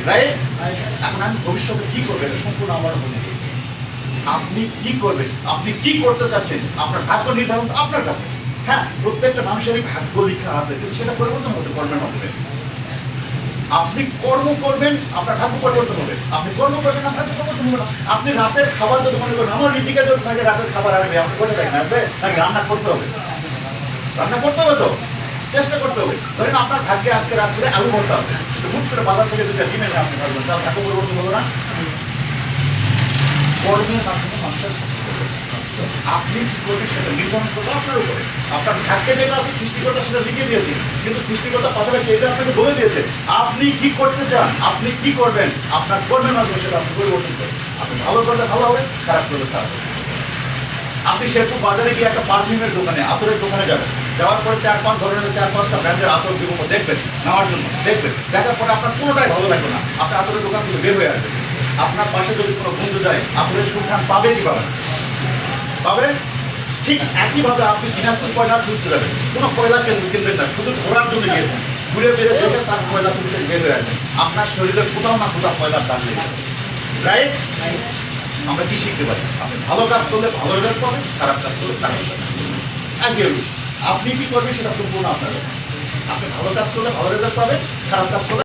Right? এখন আমি ভবিষ্যতে কি করবেন সম্পূর্ণ আমার মনে। আপনি কি করবেন, আপনি কি করতে চাচ্ছেন, আপনার ভাগ্য নির্ধারণ তো আপনার কাছে। হ্যাঁ, প্রত্যেকটা মানুষেরই ভাগ্য লেখা আছে, কিন্তু সেটা পরিবর্তন হতে কর্মের মাধ্যমে। আপনি কর্ম করবেন, আপনার ভাগ্য পরিবর্তন হবে। আপনি কর্ম করবেন না, ভাগ্য পরিবর্তন হবে না। আপনি রাতের খাবার যদি মনে করেন আমার রিজিকে যদি থাকে রাতের খাবার আসবে, আপনি কোথায় থাকবেন? আসবে নাকি রান্না করতে হবে? রান্না করতে হবে তো, চেষ্টা করতে হবে। ধরেন আপনার ভাগ্যে আজকে রাত্রে আলু ভর্তা আছে, হুট করে বাজার থেকে দুটা ডিম এনে আপনি খাবেন, তাহলে ভাগ্য পরিবর্তন হবে না? কর্মের মাধ্যমে মানুষের আপনি কি করবেন সেটা নির্ধারণ করতে আপনার উপরে। আপনার ভাগ্যে যেটা আছে সৃষ্টিকর্তা সেটা লিখে দিয়েছে, কিন্তু সৃষ্টিকর্তা পাশাপাশি এটা আপনাকে বলে দিয়েছে আপনি কি করতে চান, আপনি কি করবেন, আপনার কর্মের মাধ্যমে সেটা আপনি পরিবর্তন করবেন। আপনি ভালো করলে ভালো হবে, খারাপ করলে খারাপ হবে। আপনি শেরপুর বাজারে গিয়ে একটা পারফিউমের দোকানে, আতরের দোকানে যাবেন, যাওয়ার পরে 4-5 ধরনের 4-5টা ব্র্যান্ডের আতর দিব দেখবেন, নেওয়ার জন্য দেখবেন, দেখার পরে আপনার কোনোটাই ভালো লাগবে না, আপনি আতরের দোকান থেকে বের হয়ে আসবেন। আপনার পাশে যদি কোনো বন্ধু যায়, আতরের সুঘ্রাণ পাবে কি পাবে? পাবে। ঠিক একইভাবে আপনি দিনাজপুর কয়লা ঘুরতে যাবেন, কোনো কয়লা কিনবেন না, শুধু ঘোরার জন্য গিয়েছেন, ঘুরে বেড়ে দেখে তার কয়লা তুলতে বের হয়ে আসবেন, আপনার শরীরে কোথাও না কোথাও কয়লার দাগ লেগে যাবে। রাইট? আমরা কি শিখতে পারি? আপনি ভালো কাজ করলে ভালো রেজাল্ট পাবেন, খারাপ কাজ করলে খারাপ রেজাল্ট পাবেন। আপনি কি করবেন সেটা সম্পূর্ণ আপনার। আপনি ভালো কাজ করলে ভালো রেজাল্ট পাবেন, খারাপ কাজ করলে